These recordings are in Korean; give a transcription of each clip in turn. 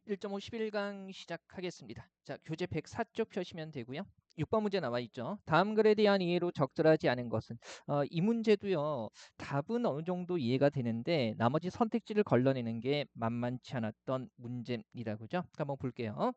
1.5 11강 시작하겠습니다. 자, 교재 104쪽 펴시면 되고요. 6번 문제 나와 있죠. 다음 글에 대한 이해로 적절하지 않은 것은 이 문제도요. 답은 어느 정도 이해가 되는데 나머지 선택지를 걸러내는 게 만만치 않았던 문제입니다. 그죠? 한번 볼게요.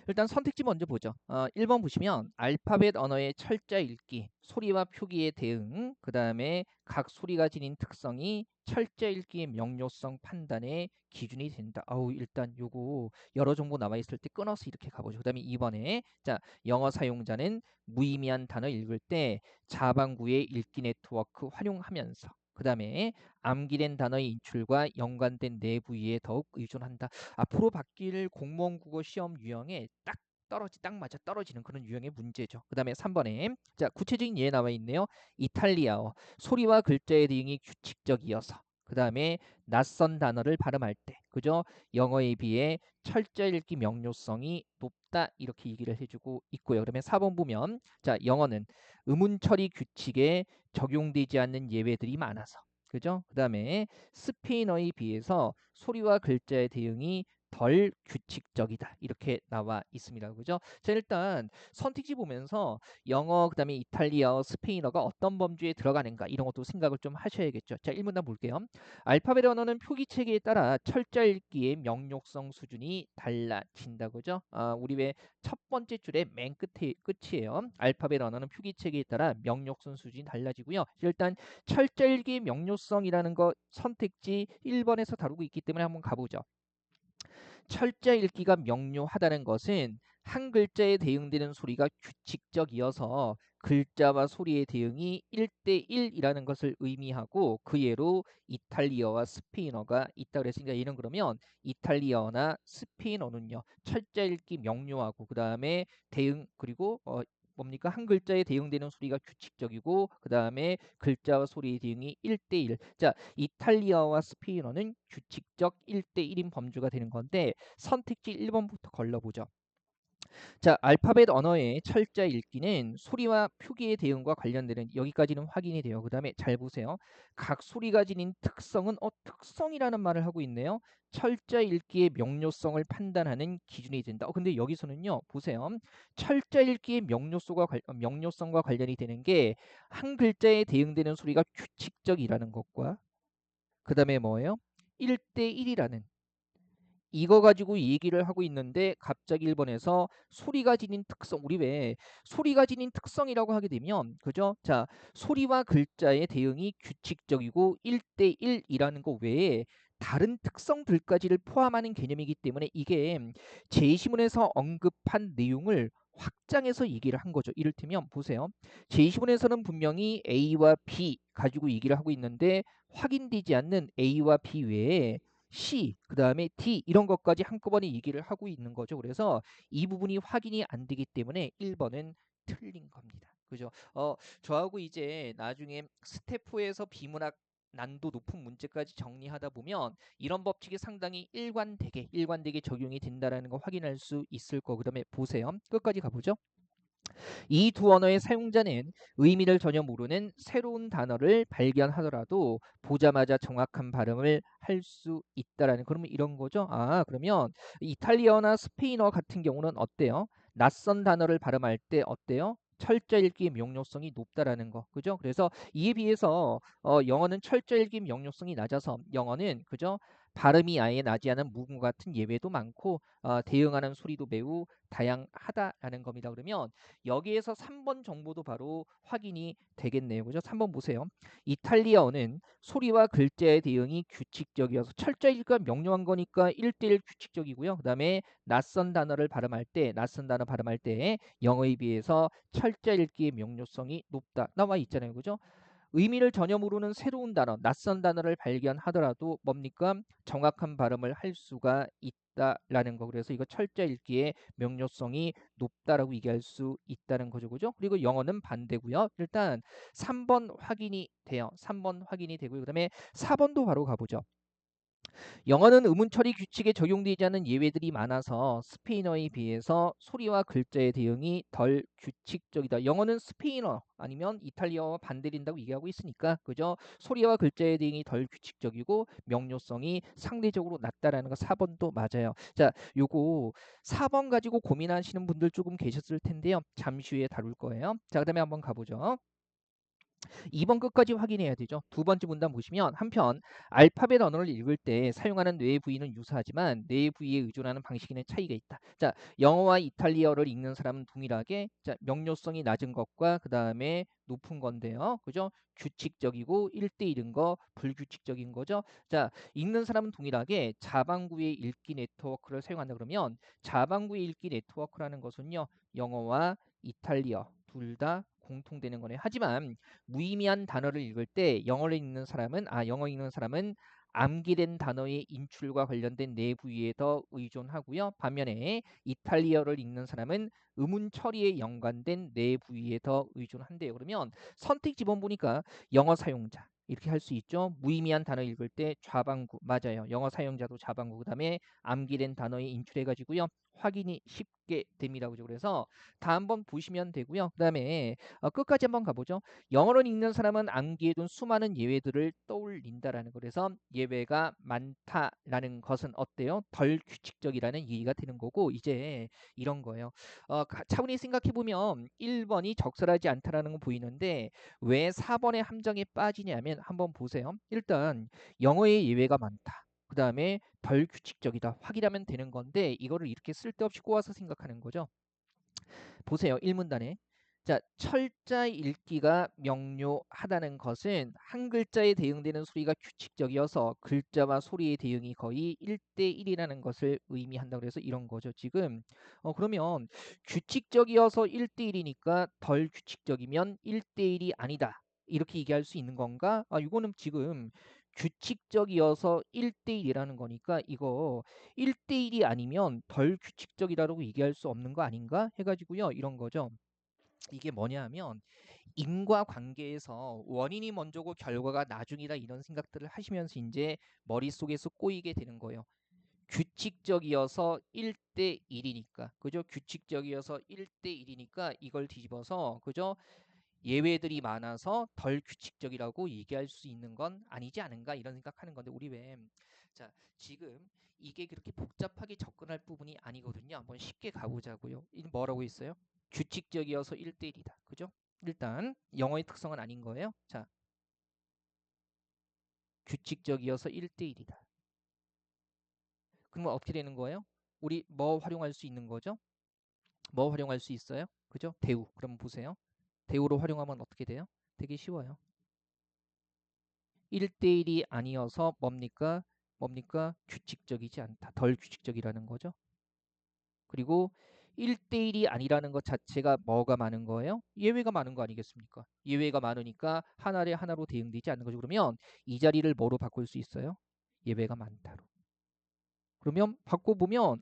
일단 선택지 먼저 보죠. 1번 보시면 알파벳 언어의 철자 읽기, 소리와 표기의 대응, 그 다음에 각 소리가 지닌 특성이 철자 읽기의 명료성 판단의 기준이 된다. 일단 요거 여러 정보 나와 있을 때 끊어서 이렇게 가보죠. 그 다음에 2번에 자, 영어 사용자는 무의미한 단어 읽을 때 자방구의 읽기 네트워크 활용하면서 그 다음에 암기된 단어의 인출과 연관된 내부 이해에 더욱 의존한다. 앞으로 바뀔 공무원 국어 시험 유형에 딱 맞아 떨어지는 그런 유형의 문제죠. 그 다음에 3번에 자, 구체적인 예 나와 있네요. 이탈리아어 소리와 글자의 대응이 규칙적이어서 그 다음에 낯선 단어를 발음할 때 그죠? 영어에 비해 철자 읽기 명료성이 높다 이렇게 얘기를 해주고 있고요. 그러면 4번 보면 자, 영어는 음운 처리 규칙에 적용되지 않는 예외들이 많아서 그죠? 그 다음에 스페인어에 비해서 소리와 글자의 대응이 덜 규칙적이다 이렇게 나와 있습니다. 그죠? 자, 일단 선택지 보면서 영어 그다음에 이탈리아어 스페인어가 어떤 범주에 들어가는가 이런 것도 생각을 좀 하셔야겠죠. 자, 1문단 볼게요. 알파벳 언어는 표기 체계에 따라 철자 읽기의 명료성 수준이 달라진다. 그죠? 우리 왜 첫 번째 줄의 맨 끝이에요. 알파벳 언어는 표기 체계에 따라 명료성 수준이 달라지고요. 일단 철자 읽기의 명료성이라는 거 선택지 1번에서 다루고 있기 때문에 한번 가보죠. 철자 읽기가 명료하다는 것은 한 글자에 대응되는 소리가 규칙적이어서 글자와 소리의 대응이 1대1이라는 것을 의미하고 그 예로 이탈리아와 스페인어가 있다 그랬으니까 얘는 그러면 이탈리아어나 스페인어는요 철자 읽기 명료하고 그 다음에 대응 그리고 뭡니까? 한 글자에 대응되는 소리가 규칙적이고 그 다음에 글자와 소리의 대응이 1대1. 자, 이탈리아와 스페인어는 규칙적 1대1인 범주가 되는 건데 선택지 1번부터 걸러보죠. 자, 알파벳 언어의 철자 읽기는 소리와 표기의 대응과 관련되는 여기까지는 확인이 돼요. 그 다음에 잘 보세요. 각 소리가 지닌 특성은 특성이라는 말을 하고 있네요. 철자 읽기의 명료성을 판단하는 기준이 된다. 근데 여기서는요. 보세요. 철자 읽기의 명료성과 관련이 되는 게 한 글자에 대응되는 소리가 규칙적이라는 것과 그 다음에 뭐예요? 1대1이라는 이거 가지고 얘기를 하고 있는데 갑자기 1번에서 소리가 지닌 특성 우리 왜 소리가 지닌 특성이라고 하게 되면 그죠? 자, 소리와 글자의 대응이 규칙적이고 1대1이라는 거 외에 다른 특성들까지를 포함하는 개념이기 때문에 이게 제시문에서 언급한 내용을 확장해서 얘기를 한 거죠. 이를테면 보세요. 제시문에서는 분명히 A와 B 가지고 얘기를 하고 있는데 확인되지 않는 A와 B 외에 C, 그 다음에 D 이런 것까지 한꺼번에 얘기를 하고 있는 거죠. 그래서 이 부분이 확인이 안 되기 때문에 1번은 틀린 겁니다. 그죠? 저하고 이제 나중에 스텝4에서 비문학 난도 높은 문제까지 정리하다 보면 이런 법칙이 상당히 일관되게 적용이 된다라는 거 확인할 수 있을 거. 그다음에 보세요. 끝까지 가보죠. 이 두 언어의 사용자는 의미를 전혀 모르는 새로운 단어를 발견하더라도 보자마자 정확한 발음을 할 수 있다라는 그러면 이런 거죠. 그러면 이탈리아나 스페인어 같은 경우는 어때요? 낯선 단어를 발음할 때 어때요? 철자 읽기의 명료성이 높다라는 거. 그죠? 그래서 이에 비해서 영어는 철자 읽기 명료성이 낮아서 영어는 그죠? 발음이 아예 나지 않은 무음 같은 예외도 많고 대응하는 소리도 매우 다양하다라는 겁니다. 그러면 여기에서 3번 정보도 바로 확인이 되겠네요. 그죠? 3번 보세요. 이탈리아어는 소리와 글자의 대응이 규칙적이어서 철자 읽기가 명료한 거니까 1대1 규칙적이고요. 그 다음에 낯선 단어 발음할 때 영어에 비해서 철자 읽기의 명료성이 높다. 나와 있잖아요. 그죠? 의미를 전혀 모르는 새로운 단어, 낯선 단어를 발견하더라도 뭡니까? 정확한 발음을 할 수가 있다라는 거. 그래서 이거 철자 읽기의 명료성이 높다라고 얘기할 수 있다는 거죠. 그죠? 그리고 영어는 반대고요. 일단 3번 확인이 돼요. 3번 확인이 되고요. 그다음에 4번도 바로 가보죠. 영어는 의문 처리 규칙에 적용되지 않는 예외들이 많아서 스페인어에 비해서 소리와 글자의 대응이 덜 규칙적이다. 영어는 스페인어 아니면 이탈리아어와 반대된다고 얘기하고 있으니까 그죠? 소리와 글자의 대응이 덜 규칙적이고 명료성이 상대적으로 낮다라는 거 4번도 맞아요. 자, 요거 4번 가지고 고민하시는 분들 조금 계셨을 텐데요. 잠시 후에 다룰 거예요. 자, 그다음에 한번 가보죠. 2번 끝까지 확인해야 되죠. 두 번째 문단 보시면 한편 알파벳 언어를 읽을 때 사용하는 뇌의 부위는 유사하지만 뇌의 부위에 의존하는 방식에는 차이가 있다. 자, 영어와 이탈리아어를 읽는 사람은 동일하게 자, 명료성이 낮은 것과 그 다음에 높은 건데요. 그죠? 규칙적이고 1대1인 거, 불규칙적인 거죠. 자, 읽는 사람은 동일하게 자방구의 읽기 네트워크를 사용한다 그러면 자방구의 읽기 네트워크라는 것은요. 영어와 이탈리아 둘 다 공통되는 거네요. 하지만 무의미한 단어를 읽을 때 영어 읽는 사람은 암기된 단어의 인출과 관련된 내부위에 더 의존하고요. 반면에 이탈리아어를 읽는 사람은 의문 처리에 연관된 내부위에 더 의존한대요. 그러면 선택 지번 보니까 영어 사용자 이렇게 할 수 있죠. 무의미한 단어 읽을 때 좌방구 맞아요. 영어 사용자도 좌방구 그다음에 암기된 단어에 인출해 가지고요. 확인이 쉽게 됩니다. 그죠? 그래서 다 한번 보시면 되고요. 그다음에 끝까지 한번 가보죠. 영어를 읽는 사람은 암기해둔 수많은 예외들을 떠올린다라는 거. 그래서 예외가 많다라는 것은 어때요? 덜 규칙적이라는 얘기가 되는 거고 이제 이런 거예요. 차분히 생각해 보면 1번이 적절하지 않다라는 거 보이는데 왜 4번의 함정에 빠지냐면 한번 보세요. 일단 영어의 예외가 많다. 그 다음에 덜 규칙적이다. 확인하면 되는 건데 이거를 이렇게 쓸데없이 꼬아서 생각하는 거죠. 보세요. 1문단에. 자, 철자 읽기가 명료하다는 것은 한 글자에 대응되는 소리가 규칙적이어서 글자와 소리의 대응이 거의 1대1이라는 것을 의미한다. 그래서 이런 거죠. 지금 그러면 규칙적이어서 1대1이니까 덜 규칙적이면 1대1이 아니다. 이렇게 얘기할 수 있는 건가? 이거는 지금 규칙적이어서 1대1이라는 거니까 이거 1대1이 아니면 덜 규칙적이라고 얘기할 수 없는 거 아닌가 해가지고요. 이런 거죠. 이게 뭐냐 하면 인과관계에서 원인이 먼저고 결과가 나중이다 이런 생각들을 하시면서 이제 머릿속에서 꼬이게 되는 거예요. 규칙적이어서 1대1이니까 그죠? 규칙적이어서 1대1이니까 이걸 뒤집어서 그죠? 예외들이 많아서 덜 규칙적이라고 얘기할 수 있는 건 아니지 않은가 이런 생각하는 건데 우리 왜 자, 지금 이게 그렇게 복잡하게 접근할 부분이 아니거든요. 한번 쉽게 가보자고요. 이 뭐라고 있어요? 규칙적이어서 1대1이다. 그죠? 일단 영어의 특성은 아닌 거예요. 자, 규칙적이어서 1대1이다. 그러면 어떻게 되는 거예요? 우리 뭐 활용할 수 있는 거죠? 뭐 활용할 수 있어요? 그죠? 대우. 그럼 보세요. 대우로 활용하면 어떻게 돼요? 되게 쉬워요. 1대1이 아니어서 뭡니까? 뭡니까? 규칙적이지 않다. 덜 규칙적이라는 거죠. 그리고 1대1이 아니라는 것 자체가 뭐가 많은 거예요? 예외가 많은 거 아니겠습니까? 예외가 많으니까 하나에 하나로 대응되지 않는 거죠. 그러면 이 자리를 뭐로 바꿀 수 있어요? 예외가 많다로. 그러면 바꿔보면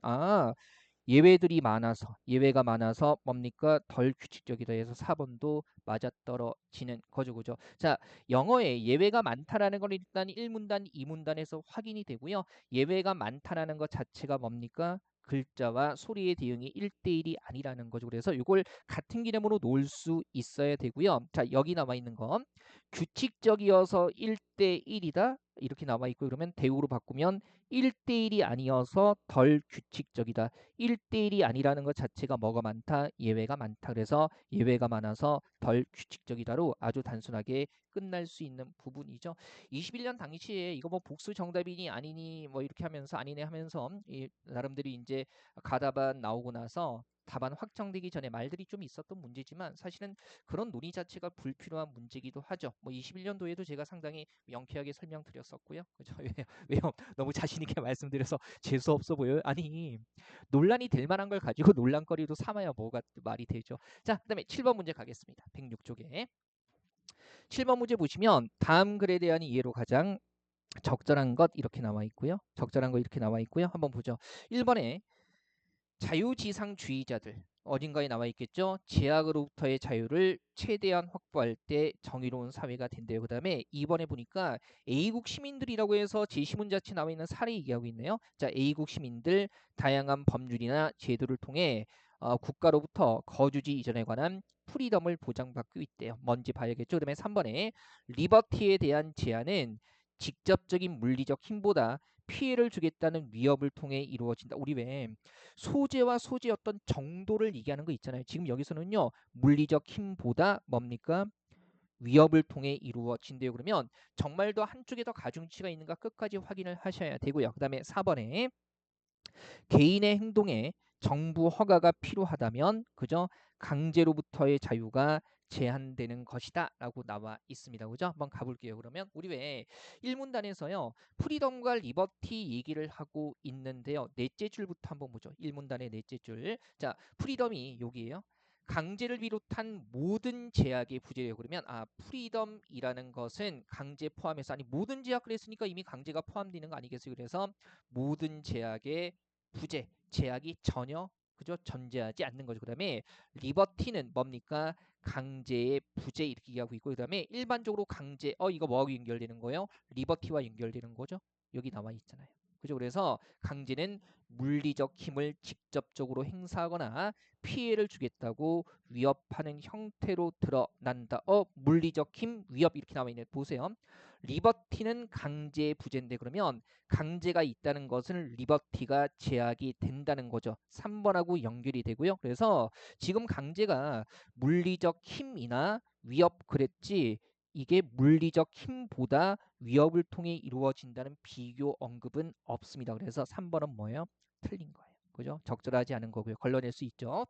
예외가 많아서 뭡니까? 덜 규칙적이다 해서 4번도 맞아떨어지는 거죠. 그죠? 자, 영어에 예외가 많다라는 건 일단 1문단, 2문단에서 확인이 되고요. 예외가 많다라는 것 자체가 뭡니까? 글자와 소리의 대응이 1대1이 아니라는 거죠. 그래서 이걸 같은 개념으로 놓을 수 있어야 되고요. 자, 여기 나와 있는 건 규칙적이어서 1대1이다. 이렇게 나와 있고 그러면 대우로 바꾸면 1대1이 아니어서 덜 규칙적이다. 1대1이 아니라는 것 자체가 뭐가 많다? 예외가 많다. 그래서 예외가 많아서 덜 규칙적이다로 아주 단순하게 끝날 수 있는 부분이죠. 21년 당시에 이거 뭐 복수 정답이니 아니니 뭐 이렇게 하면서 아니네 하면서 이 나름대로 이제 가답안 나오고 나서 답안 확정되기 전에 말들이 좀 있었던 문제지만 사실은 그런 논의 자체가 불필요한 문제기도 하죠. 뭐 21년도에도 제가 상당히 명쾌하게 설명드렸었고요. 그죠? 왜요? 너무 자신 있게 말씀드려서 재수 없어 보여요? 아니 논란이 될 만한 걸 가지고 논란거리로 삼아야 뭐가 말이 되죠. 자, 그다음에 7번 문제 가겠습니다. 106쪽에 7번 문제 보시면 다음 글에 대한 이해로 가장 적절한 것 이렇게 나와 있고요. 적절한 거 이렇게 나와 있고요. 한번 보죠. 1번에 자유지상주의자들 어딘가에 나와 있겠죠. 제약으로부터의 자유를 최대한 확보할 때 정의로운 사회가 된대요. 그 다음에 2번에 보니까 A국 시민들이라고 해서 제시문 자체 나와 있는 사례 얘기하고 있네요. 자, A국 시민들 다양한 법률이나 제도를 통해 국가로부터 거주지 이전에 관한 프리덤을 보장받고 있대요. 뭔지 봐야겠죠. 그 다음에 3번에 리버티에 대한 제한은 직접적인 물리적 힘보다 피해를 주겠다는 위협을 통해 이루어진다. 우리 왜 소재와 소재의 어떤 정도를 얘기하는 거 있잖아요. 지금 여기서는요. 물리적 힘보다 뭡니까? 위협을 통해 이루어진대요. 그러면 정말 더 한쪽에 더 가중치가 있는가 끝까지 확인을 하셔야 되고요. 그 다음에 4번에 개인의 행동에 정부 허가가 필요하다면 그죠? 강제로부터의 자유가 제한되는 것이다 라고 나와 있습니다. 그죠? 한번 가볼게요. 그러면 우리 왜 1문단에서요. 프리덤과 리버티 얘기를 하고 있는데요. 넷째 줄부터 한번 보죠. 1문단의 넷째 줄. 자, 프리덤이 여기에요. 강제를 비롯한 모든 제약의 부재예요. 그러면 프리덤이라는 것은 강제 포함해서 아니 모든 제약 그랬으니까 이미 강제가 포함되는 거 아니겠어요? 그래서 모든 제약의 부재, 제약이 전혀 그죠? 존재하지 않는 거죠. 그다음에 리버티는 뭡니까? 강제의 부재 이렇게 얘기하고 있고 그다음에 일반적으로 강제 이거 뭐하고 연결되는 거예요? 리버티와 연결되는 거죠. 여기 나와 있잖아요. 그죠? 그래서 강제는 물리적 힘을 직접적으로 행사하거나 피해를 주겠다고 위협하는 형태로 드러난다. 물리적 힘, 위협 이렇게 나와 있네. 보세요. 리버티는 강제의 부재인데 그러면 강제가 있다는 것은 리버티가 제약이 된다는 거죠. 3번하고 연결이 되고요. 그래서 지금 강제가 물리적 힘이나 위협 그랬지 이게 물리적 힘보다 위협을 통해 이루어진다는 비교 언급은 없습니다. 그래서 3번은 뭐예요? 틀린 거예요. 그죠? 적절하지 않은 거고요. 걸러낼 수 있죠.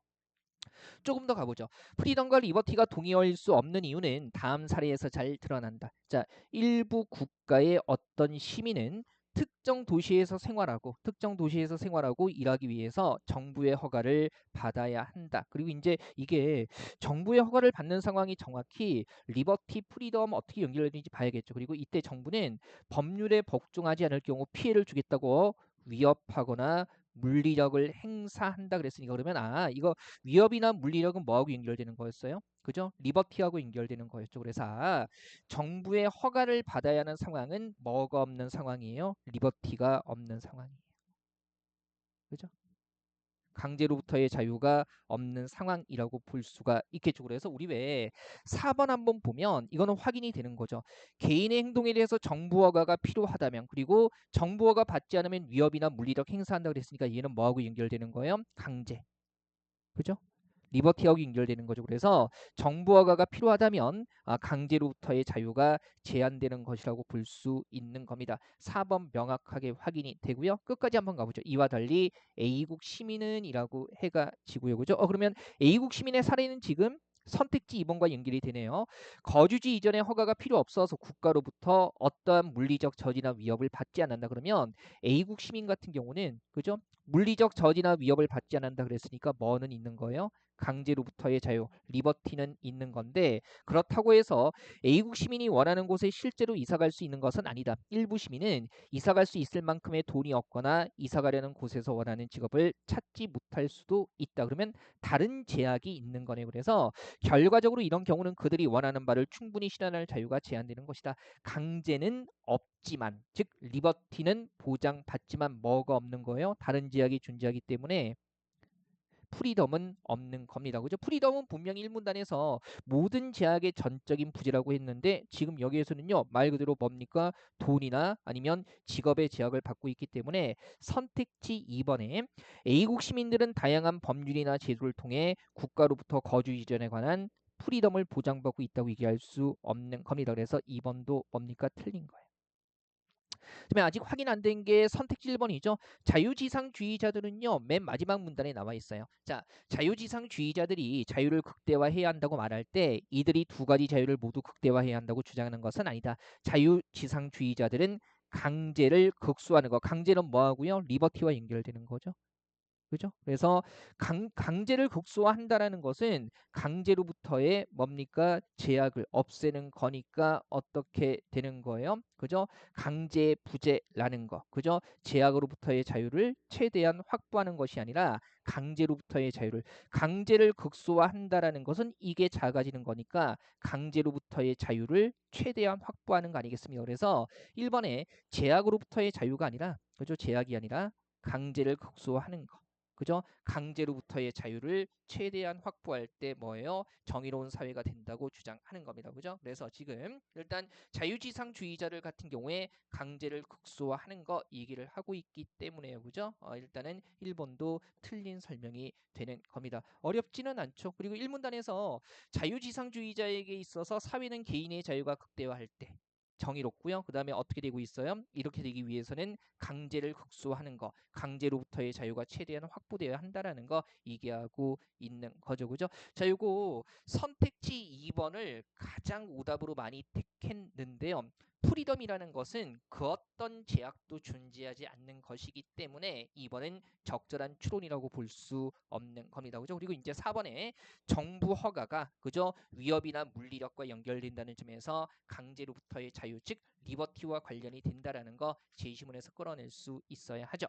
조금 더 가보죠. 프리덤과 리버티가 동의어일 수 없는 이유는 다음 사례에서 잘 드러난다. 자, 일부 국가의 어떤 시민은 특정 도시에서 생활하고 일하기 위해서 정부의 허가를 받아야 한다. 그리고 이제 이게 정부의 허가를 받는 상황이 정확히 리버티, 프리덤 어떻게 연결되는지 봐야겠죠. 그리고 이때 정부는 법률에 복종하지 않을 경우 피해를 주겠다고 위협하거나 물리력을 행사한다 그랬으니까 그러면 이거 위협이나 물리력은 뭐하고 연결되는 거였어요? 그죠? 리버티하고 연결되는 거였죠. 그래서 정부의 허가를 받아야 하는 상황은 뭐가 없는 상황이에요? 리버티가 없는 상황이에요. 그죠? 강제로부터의 자유가 없는 상황이라고 볼 수가 있겠죠. 그래서 우리 왜 4번 한번 보면 이거는 확인이 되는 거죠. 개인의 행동에 대해서 정부 허가가 필요하다면 그리고 정부 허가 받지 않으면 위협이나 물리력 행사한다 그랬으니까 얘는 뭐하고 연결되는 거예요? 강제. 그죠? 리버티하고 연결되는 거죠. 그래서 정부 허가가 필요하다면 강제로부터의 자유가 제한되는 것이라고 볼 수 있는 겁니다. 4번 명확하게 확인이 되고요. 끝까지 한번 가보죠. 이와 달리 A국 시민은 이라고 해가 지고요. 그죠? 그러면 A국 시민의 사례는 지금 선택지 2번과 연결이 되네요. 거주지 이전에 허가가 필요 없어서 국가로부터 어떠한 물리적 저지나 위협을 받지 않는다 그러면 A국 시민 같은 경우는 그죠? 물리적 저지나 위협을 받지 않는다 그랬으니까 뭐는 있는 거예요? 강제로부터의 자유, 리버티는 있는 건데 그렇다고 해서 A국 시민이 원하는 곳에 실제로 이사갈 수 있는 것은 아니다. 일부 시민은 이사갈 수 있을 만큼의 돈이 없거나 이사가려는 곳에서 원하는 직업을 찾지 못할 수도 있다. 그러면 다른 제약이 있는 거네요. 그래서 결과적으로 이런 경우는 그들이 원하는 바를 충분히 실현할 자유가 제한되는 것이다. 강제는 없지만 즉 리버티는 보장받지만 뭐가 없는 거예요? 다른 제약이 존재하기 때문에 프리덤은 없는 겁니다. 그죠? 프리덤은 분명히 1문단에서 모든 제약의 전적인 부재라고 했는데 지금 여기에서는요. 말 그대로 뭡니까? 돈이나 아니면 직업의 제약을 받고 있기 때문에 선택지 2번에 A국 시민들은 다양한 법률이나 제도를 통해 국가로부터 거주 이전에 관한 프리덤을 보장받고 있다고 얘기할 수 없는 겁니다. 그래서 2번도 뭡니까? 틀린 거예요. 그다음에 아직 확인 안 된 게 선택지 1번이죠. 자유지상주의자들은요. 맨 마지막 문단에 나와 있어요. 자, 자유지상주의자들이 자유를 극대화해야 한다고 말할 때 이들이 두 가지 자유를 모두 극대화해야 한다고 주장하는 것은 아니다. 자유지상주의자들은 강제를 극소화하는 거. 강제는 뭐하고요? 리버티와 연결되는 거죠. 그죠? 그래서 강제를 극소화한다라는 것은 강제로부터의 뭡니까? 제약을 없애는 거니까 어떻게 되는 거예요? 그죠? 강제 부재라는 거. 그죠? 제약으로부터의 자유를 최대한 확보하는 것이 아니라 강제로부터의 자유를 강제를 극소화한다라는 것은 이게 작아지는 거니까 강제로부터의 자유를 최대한 확보하는 거 아니겠습니까? 그래서 1번에 제약으로부터의 자유가 아니라 그죠? 제약이 아니라 강제를 극소화하는 거. 그죠? 강제로부터의 자유를 최대한 확보할 때 뭐예요? 정의로운 사회가 된다고 주장하는 겁니다. 그죠? 그래서 지금 일단 자유지상주의자들 같은 경우에 강제를 극소화하는 거 얘기를 하고 있기 때문에요. 그죠? 일단은 1번도 틀린 설명이 되는 겁니다. 어렵지는 않죠. 그리고 1문단에서 자유지상주의자에게 있어서 사회는 개인의 자유가 극대화할 때 정의롭고요. 그 다음에 어떻게 되고 있어요? 이렇게 되기 위해서는 강제를 극소화하는 거, 강제로부터의 자유가 최대한 확보되어야 한다라는 거 얘기하고 있는 거죠. 그죠? 자, 요거 선택지 2번을 가장 오답으로 많이 택했는데요. 프리덤이라는 것은 그 어떤 제약도 존재하지 않는 것이기 때문에 2번은 적절한 추론이라고 볼 수 없는 겁니다. 그죠? 그리고 이제 4번에 정부 허가가 그죠? 위협이나 물리력과 연결된다는 점에서 강제로부터의 자유 즉 리버티와 관련이 된다라는 거 제시문에서 끌어낼 수 있어야 하죠.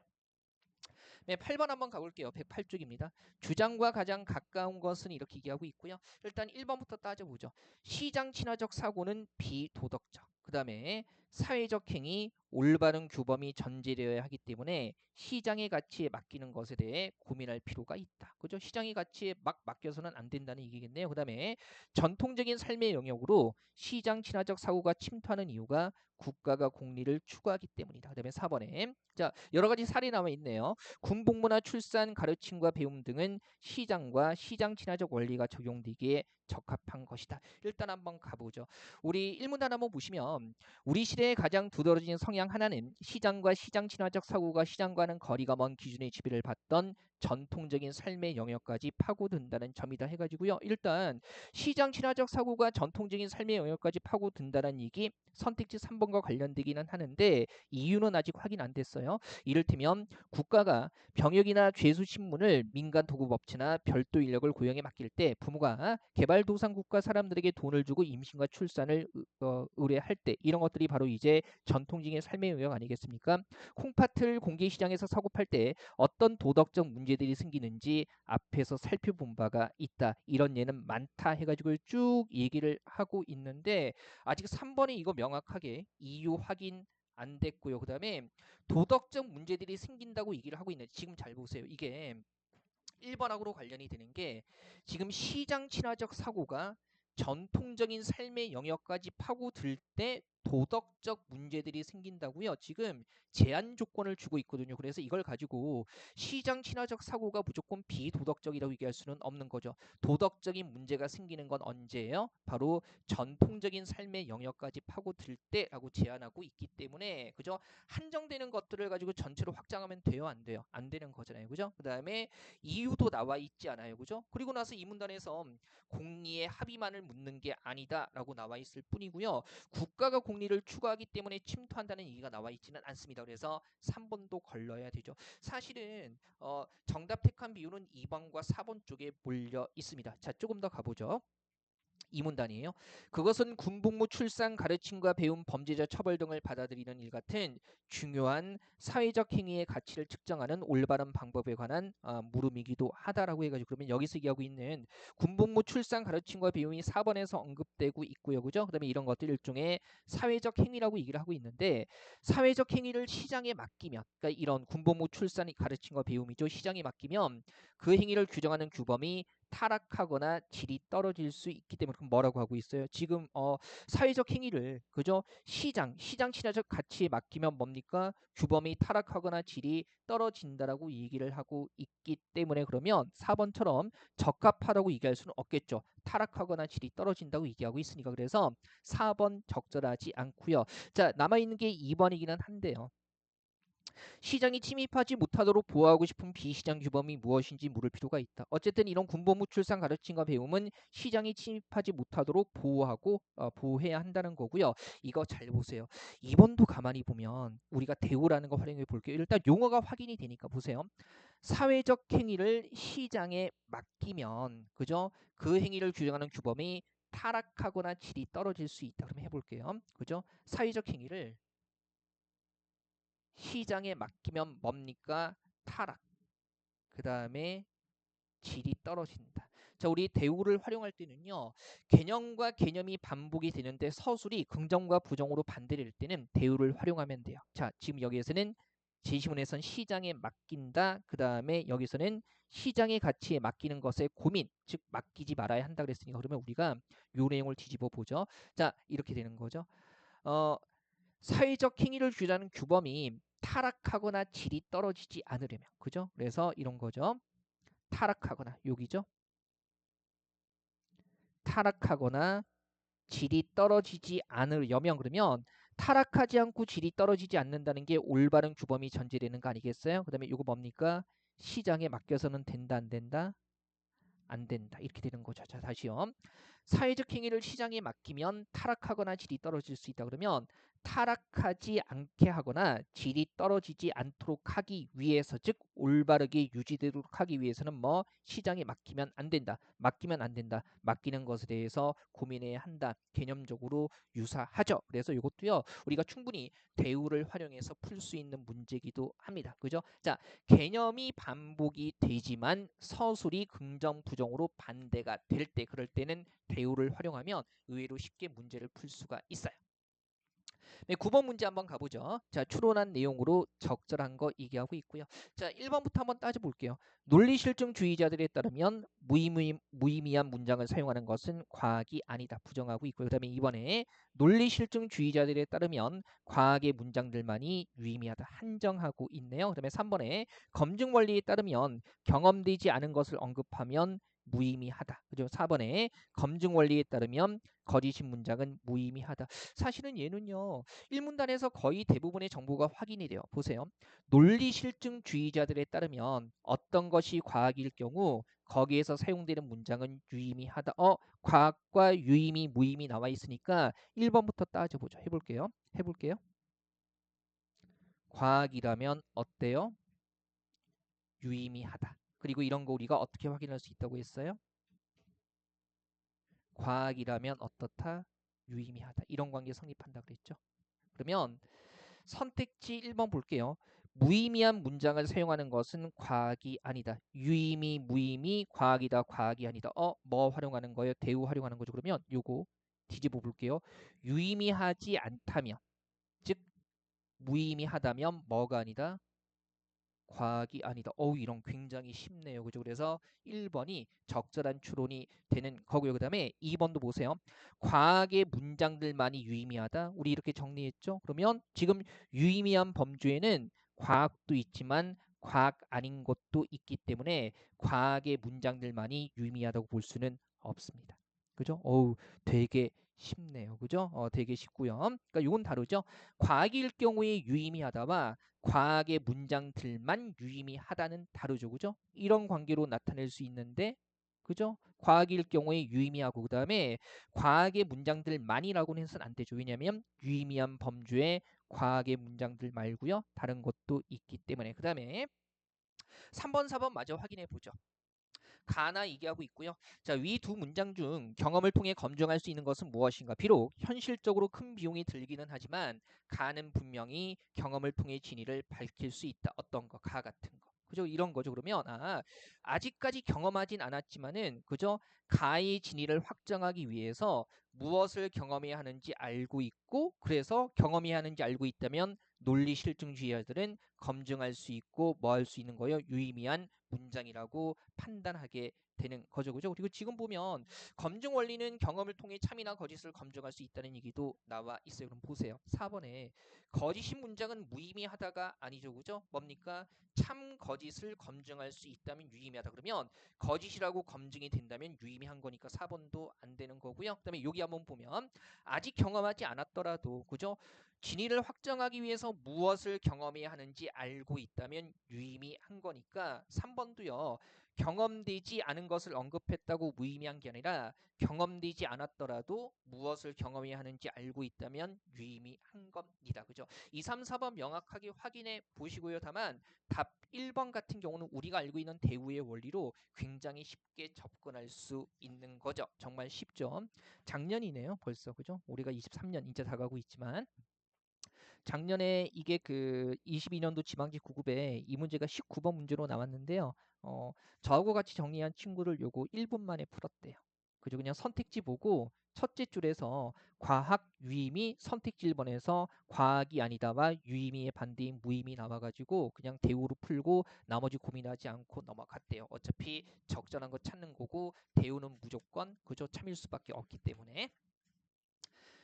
네, 8번 한번 가볼게요. 108쪽입니다. 주장과 가장 가까운 것은 이렇게 얘기하고 있고요. 일단 1번부터 따져보죠. 시장 친화적 사고는 비도덕적. 그 다음에 사회적 행위, 올바른 규범이 전제되어야 하기 때문에 시장의 가치에 맡기는 것에 대해 고민할 필요가 있다. 그죠? 시장의 가치에 막 맡겨서는 안 된다는 얘기겠네요. 그 다음에 전통적인 삶의 영역으로 시장 친화적 사고가 침투하는 이유가 국가가 공리를 추구하기 때문이다. 그 다음에 4번에 자 여러 가지 사례 나와 있네요. 군복무나 출산, 가르침과 배움 등은 시장과 시장 친화적 원리가 적용되기에 적합한 것이다. 일단 한번 가보죠. 우리 일문단 한번 보시면 우리 시대의 가장 두드러진 성향 하나는 시장과 시장 친화적 사고가 시장과는 거리가 먼 기준의 지배를 받던 전통적인 삶의 영역까지 파고든다는 점이다 해가지고요. 일단 시장 친화적 사고가 전통적인 삶의 영역까지 파고든다는 얘기 선택지 3번과 관련되기는 하는데 이유는 아직 확인 안 됐어요. 이를테면 국가가 병역이나 죄수 신문을 민간 도급업체나 별도 인력을 고용해 맡길 때 부모가 개발도상국가 사람들에게 돈을 주고 임신과 출산을 의뢰할 때 이런 것들이 바로 이제 전통적인 삶의 영역 아니겠습니까? 콩팥을 공개시장에서 사고 팔 때 어떤 도덕적 문제들이 생기는지 앞에서 살펴본 바가 있다. 이런 예는 많다 해가지고 쭉 얘기를 하고 있는데 아직 3번에 이거 명확하게 이유 확인 안 됐고요. 그 다음에 도덕적 문제들이 생긴다고 얘기를 하고 있는데 지금 잘 보세요. 이게 1번하고 관련이 되는 게 지금 시장 친화적 사고가 전통적인 삶의 영역까지 파고들 때 도덕적 문제들이 생긴다고요. 지금 제한 조건을 주고 있거든요. 그래서 이걸 가지고 시장 친화적 사고가 무조건 비도덕적이라고 얘기할 수는 없는 거죠. 도덕적인 문제가 생기는 건 언제예요? 바로 전통적인 삶의 영역까지 파고들 때라고 제한하고 있기 때문에 그죠? 한정되는 것들을 가지고 전체로 확장하면 돼요, 안 돼요? 안 되는 거잖아요. 그죠? 그다음에 이유도 나와 있지 않아요. 그죠? 그리고 나서 이 문단에서 공리의 합의만을 묻는 게 아니다라고 나와 있을 뿐이고요. 국가가 공리를 추구하기 때문에 침투한다는 얘기가 나와 있지는 않습니다. 그래서 3번도 걸러야 되죠. 사실은 정답 택한 비율은 2번과 4번 쪽에 몰려 있습니다. 자, 조금 더 가보죠. 이 문단이에요. 그것은 군복무 출산 가르침과 배움 범죄자 처벌 등을 받아들이는 일 같은 중요한 사회적 행위의 가치를 측정하는 올바른 방법에 관한 물음이기도 하다라고 해가지고 그러면 여기서 얘기하고 있는 군복무 출산 가르침과 배움이 4번에서 언급되고 있고요. 그죠? 그 다음에 이런 것들 일종의 사회적 행위라고 얘기를 하고 있는데 사회적 행위를 시장에 맡기면 그러니까 이런 군복무 출산 가르침과 배움이죠. 시장에 맡기면 그 행위를 규정하는 규범이 타락하거나 질이 떨어질 수 있기 때문에 그럼 뭐라고 하고 있어요? 지금 사회적 행위를 그죠? 시장 친화적 가치에 맡기면 뭡니까? 규범이 타락하거나 질이 떨어진다라고 얘기를 하고 있기 때문에 그러면 4번처럼 적합하다고 얘기할 수는 없겠죠. 타락하거나 질이 떨어진다고 얘기하고 있으니까 그래서 4번 적절하지 않고요. 자, 남아 있는 게 2번이기는 한데요. 시장이 침입하지 못하도록 보호하고 싶은 비시장 규범이 무엇인지 물을 필요가 있다. 어쨌든 이런 군법무 출산 가르침과 배움은 시장이 침입하지 못하도록 보호하고 보호해야 한다는 거고요. 이거 잘 보세요. 2번도 가만히 보면 우리가 대우라는 거 활용해 볼게요. 일단 용어가 확인이 되니까 보세요. 사회적 행위를 시장에 맡기면 그죠? 그 행위를 규정하는 규범이 타락하거나 질이 떨어질 수 있다. 그럼 해볼게요. 그죠? 사회적 행위를 시장에 맡기면 뭡니까? 타락. 그 다음에 질이 떨어진다. 자, 우리 대우를 활용할 때는요. 개념과 개념이 반복이 되는데 서술이 긍정과 부정으로 반대될 때는 대우를 활용하면 돼요. 자, 지금 여기에서는 제시문에선 시장에 맡긴다. 그 다음에 여기서는 시장의 가치에 맡기는 것에 고민, 즉 맡기지 말아야 한다 그랬으니까 그러면 우리가 요 내용을 뒤집어 보죠. 자, 이렇게 되는 거죠. 사회적 행위를 규정하는 규범이 타락하거나 질이 떨어지지 않으려면 그죠? 그래서 이런 거죠. 타락하거나 여기죠. 타락하거나 질이 떨어지지 않으려면 그러면 타락하지 않고 질이 떨어지지 않는다는 게 올바른 규범이 전제되는 거 아니겠어요? 그다음에 이거 뭡니까? 시장에 맡겨서는 된다 안 된다? 안 된다. 이렇게 되는 거죠. 자, 다시요. 사회적 행위를 시장에 맡기면 타락하거나 질이 떨어질 수 있다. 그러면 타락하지 않게 하거나 질이 떨어지지 않도록 하기 위해서 즉 올바르게 유지되도록 하기 위해서는 뭐 시장에 맡기면 안 된다. 맡기면 안 된다. 맡기는 것에 대해서 고민해야 한다. 개념적으로 유사하죠. 그래서 이것도요. 우리가 충분히 대우를 활용해서 풀 수 있는 문제기도 합니다. 그죠? 자, 개념이 반복이 되지만 서술이 긍정 부정으로 반대가 될 때 그럴 때는 대우를 활용하면 의외로 쉽게 문제를 풀 수가 있어요. 네, 9번 문제 한번 가보죠. 자, 추론한 내용으로 적절한 거 얘기하고 있고요. 자, 1번부터 한번 따져볼게요. 논리실증주의자들에 따르면 무의미한 문장을 사용하는 것은 과학이 아니다. 부정하고 있고요. 그 다음에 2번에 논리실증주의자들에 따르면 과학의 문장들만이 유의미하다. 한정하고 있네요. 그 다음에 3번에 검증원리에 따르면 경험되지 않은 것을 언급하면 무의미하다. 그죠? 4번에 검증원리에 따르면 거짓인 문장은 무의미하다. 사실은 얘는요. 1문단에서 거의 대부분의 정보가 확인이 돼요. 보세요. 논리실증주의자들에 따르면 어떤 것이 과학일 경우 거기에서 사용되는 문장은 유의미하다. 과학과 유의미, 무의미 나와 있으니까 1번부터 따져보죠. 해볼게요. 과학이라면 어때요? 유의미하다. 그리고 이런 거 우리가 어떻게 확인할 수 있다고 했어요? 과학이라면 어떻다? 유의미하다. 이런 관계 성립한다 그랬죠. 그러면 선택지 1번 볼게요. 무의미한 문장을 사용하는 것은 과학이 아니다. 유의미, 무의미, 과학이다, 과학이 아니다. 뭐 활용하는 거예요? 대우 활용하는 거죠. 그러면 요거 뒤집어 볼게요. 유의미하지 않다면, 즉 무의미하다면 뭐가 아니다? 과학이 아니다. 이런 굉장히 쉽네요. 그죠? 그래서 1번이 적절한 추론이 되는 거고요. 그 다음에 2번도 보세요. 과학의 문장들만이 유의미하다. 우리 이렇게 정리했죠? 그러면 지금 유의미한 범주에는 과학도 있지만 과학 아닌 것도 있기 때문에 과학의 문장들만이 유의미하다고 볼 수는 없습니다. 그죠? 되게 쉽네요. 그죠? 되게 쉽고요. 그러니까 이건 다르죠. 과학일 경우에 유의미하다와 과학의 문장들만 유의미하다는 다르죠. 그죠? 이런 관계로 나타낼 수 있는데 그죠? 과학일 경우에 유의미하고 그다음에 과학의 문장들만이라고는 해서는 안 되죠. 왜냐하면 유의미한 범주에 과학의 문장들 말고요. 다른 것도 있기 때문에 그다음에 3번, 4번 마저 확인해 보죠. 가나 얘기하고 있고요. 자, 위 두 문장 중 경험을 통해 검증할 수 있는 것은 무엇인가? 비록 현실적으로 큰 비용이 들기는 하지만 가는 분명히 경험을 통해 진위를 밝힐 수 있다. 어떤 거? 가 같은 거. 그죠? 이런 거죠. 그러면 아직까지 경험하진 않았지만은 그죠? 가의 진위를 확정하기 위해서 무엇을 경험해야 하는지 알고 있고 그래서 경험해야 하는지 알고 있다면 논리 실증주의자들은 검증할 수 있고 뭐 할 수 있는 거예요? 유의미한 문장이라고 판단하게 되는 거죠. 그죠? 그리고 지금 보면 검증 원리는 경험을 통해 참이나 거짓을 검증할 수 있다는 얘기도 나와 있어요. 그럼 보세요. 4번에 거짓인 문장은 무의미하다가 아니죠. 그죠? 뭡니까? 참 거짓을 검증할 수 있다면 유의미하다. 그러면 거짓이라고 검증이 된다면 유의미한 거니까 4번도 안 되는 거고요. 그다음에 여기 한번 보면 아직 경험하지 않았더라도 그죠? 진위를 확정하기 위해서 무엇을 경험해야 하는지 알고 있다면 유의미한 거니까 3번도요. 경험되지 않은 것을 언급했다고 무의미한 게 아니라 경험되지 않았더라도 무엇을 경험해야 하는지 알고 있다면 유의미한 겁니다. 그죠? 2, 3, 4번 명확하게 확인해 보시고요. 다만 답 1번 같은 경우는 우리가 알고 있는 대우의 원리로 굉장히 쉽게 접근할 수 있는 거죠. 정말 쉽죠. 작년이네요. 벌써. 그죠? 우리가 23년 이제 다가고 있지만 작년에 이게 그 22년도 지방직 9급에 이 문제가 19번 문제로 나왔는데요. 저하고 같이 정리한 친구를 요거 1분 만에 풀었대요. 그죠? 그냥 선택지 보고 첫째 줄에서 과학 유의미 선택지 1번에서 과학이 아니다와 유의미의 반대인 무의미 나와가지고 그냥 대우로 풀고 나머지 고민하지 않고 넘어갔대요. 어차피 적절한 거 찾는 거고 대우는 무조건 그죠? 참일 수밖에 없기 때문에.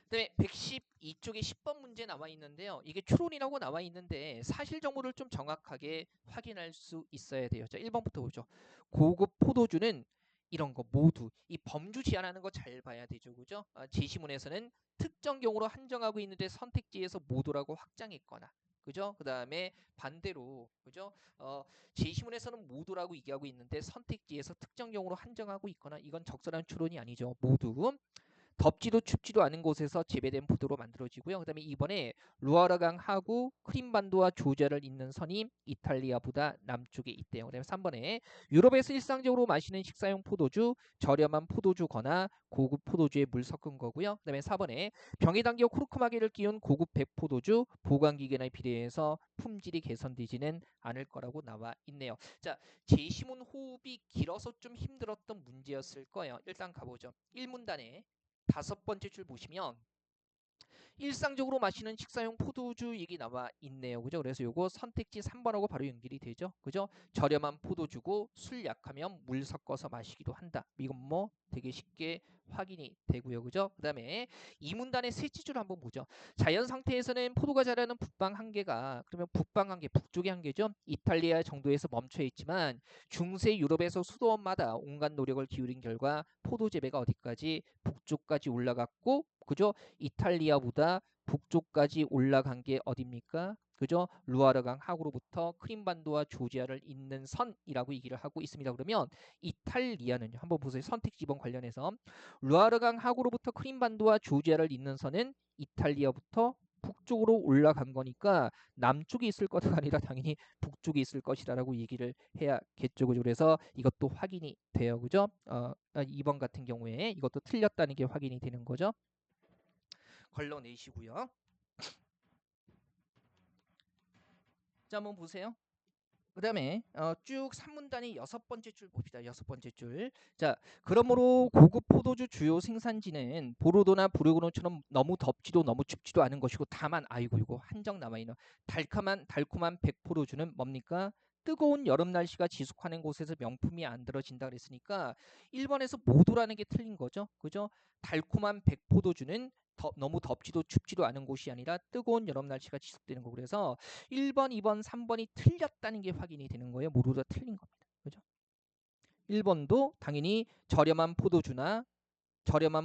그다음에 112쪽에 10번 문제 나와 있는데요. 이게 추론이라고 나와 있는데 사실 정보를 좀 정확하게 확인할 수 있어야 돼요. 자, 1번부터 보죠. 고급 포도주는 이런 거 모두 이 범주 제한하는 거 잘 봐야 되죠. 그죠? 제시문에서는 특정 경우로 한정하고 있는데 선택지에서 모두라고 확장했거나 그죠? 그다음에 반대로 그죠? 제시문에서는 모두라고 얘기하고 있는데 선택지에서 특정 경우로 한정하고 있거나 이건 적절한 추론이 아니죠. 모두 덥지도 춥지도 않은 곳에서 재배된 포도로 만들어지고요. 그다음에 이번에 루아르강 하구 크림반도와 조지아를 잇는 선이 이탈리아보다 남쪽에 있대요. 그다음에 3번에 유럽에서 일상적으로 마시는 식사용 포도주, 저렴한 포도주거나 고급 포도주에 물 섞은 거고요. 그다음에 4번에 병에 담겨 코르크마개를 끼운 고급 백포도주, 보관기계나 비례해서 품질이 개선되지는 않을 거라고 나와 있네요. 자, 제시문 호흡이 길어서 좀 힘들었던 문제였을 거예요. 일단 가보죠. 1문단에 5번째 줄 보시면 일상적으로 마시는 식사용 포도주 얘기 나와 있네요. 그죠? 그래서 요거 선택지 3번하고 바로 연결이 되죠. 그죠? 저렴한 포도주고 술 약하면 물 섞어서 마시기도 한다. 이건 뭐 되게 쉽게 확인이 되고요. 그죠? 그다음에 이 문단의 셋째 줄 한번 보죠. 자연 상태에서는 포도가 자라는 북방 한계가 그러면 북방 한계, 북쪽의 한계죠. 이탈리아 정도에서 멈춰 있지만 중세 유럽에서 수도원마다 온갖 노력을 기울인 결과 포도 재배가 어디까지 북쪽까지 올라갔고 그죠? 이탈리아보다 북쪽까지 올라간 게 어딥니까? 그죠? 루아르강 하구로부터 크림반도와 조지아를 잇는 선이라고 얘기를 하고 있습니다. 그러면 이탈리아는요. 한번 보세요. 선택지 2번 관련해서 루아르강 하구로부터 크림반도와 조지아를 잇는 선은 이탈리아부터 북쪽으로 올라간 거니까 남쪽에 있을 것이 아니라 당연히 북쪽에 있을 것이라고 얘기를 해야겠죠. 그죠? 그래서 이것도 확인이 돼요. 그죠? 2번 같은 경우에 이것도 틀렸다는 게 확인이 되는 거죠. 걸러내시고요. 자, 한번 보세요. 그 다음에 쭉 3문단이 6번째 줄 봅시다. 6번째 줄. 자, 그러므로 고급 포도주 주요 생산지는 보르도나 부르고노처럼 너무 덥지도 너무 춥지도 않은 것이고 다만 아이고 이거 한정 남아있는 달콤한 백포도주는 뭡니까? 뜨거운 여름 날씨가 지속하는 곳에서 명품이 안 들어진다 그랬으니까 1번에서 모두라는 게 틀린 거죠. 그죠? 달콤한 백포도주는 너무 덥지도 춥지도 않은 곳이 아니라 뜨거운 여름 날씨가 지속되는 거. 그래서 1번, 2번, 3번이 틀렸다는 게 확인이 되는 거예요. 모두 다 틀린 겁니다. 그죠? 1번도 당연히 저렴한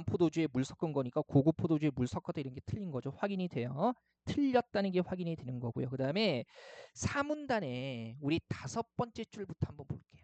포도주에 물 섞은 거니까 고급 포도주에 물 섞었다 이런 게 틀린 거죠. 확인이 돼요. 틀렸다는 게 확인이 되는 거고요. 그 다음에 4문단에 우리 5번째 줄부터 한번 볼게요.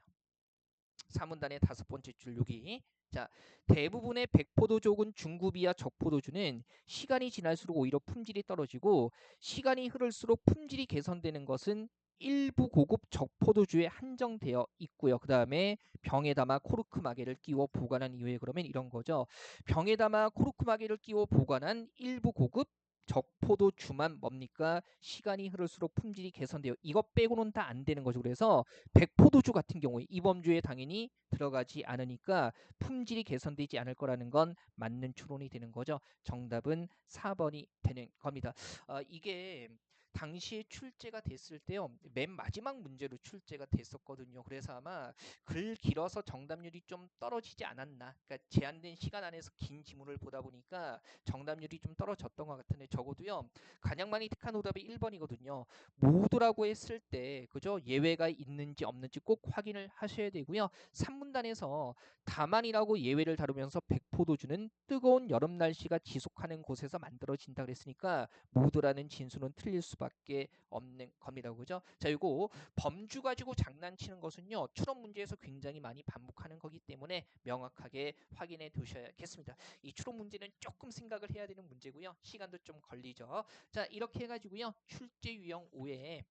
4문단의 5번째 줄 여기. 자, 대부분의 백포도주군 중급이야 적포도주는 시간이 지날수록 오히려 품질이 떨어지고 시간이 흐를수록 품질이 개선되는 것은 일부 고급 적포도주에 한정되어 있고요. 그 다음에 병에 담아 코르크 마개를 끼워 보관한 이후에 그러면 이런 거죠. 병에 담아 코르크 마개를 끼워 보관한 일부 고급 적포도주만 뭡니까? 시간이 흐를수록 품질이 개선돼요. 이것 빼고는 다 안 되는 거죠. 그래서 백포도주 같은 경우에 이 범주에 당연히 들어가지 않으니까 품질이 개선되지 않을 거라는 건 맞는 추론이 되는 거죠. 정답은 4번이 되는 겁니다. 이게 당시에 출제가 됐을 때요. 맨 마지막 문제로 출제가 됐었거든요. 그래서 아마 글 길어서 정답률이 좀 떨어지지 않았나. 그러니까 제한된 시간 안에서 긴 지문을 보다 보니까 정답률이 좀 떨어졌던 것 같은데 적어도요. 가장 많이 택한 오답이 1번이거든요. 모두라고 했을 때 그죠? 예외가 있는지 없는지 꼭 확인을 하셔야 되고요. 3문단에서 다만이라고 예외를 다루면서 백포도주는 뜨거운 여름 날씨가 지속하는 곳에서 만들어진다 그랬으니까 모두라는 진수는 틀릴 수밖에 수밖에 없는 겁니다. 그죠? 자, 이거 범주 가지고 장난치는 것은요. 추론 문제에서 굉장히 많이 반복하는 거기 때문에 명확하게 확인해 두셔야겠습니다. 이 추론 문제는 조금 생각을 해야 되는 문제고요. 시간도 좀 걸리죠. 자, 이렇게 해가지고요. 출제 유형 5에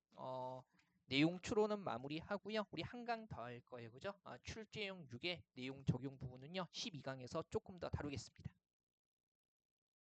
내용 추론은 마무리하고요. 우리 한 강 더 할 거예요. 그죠? 출제용 6의 내용 적용 부분은요. 12강에서 조금 더 다루겠습니다.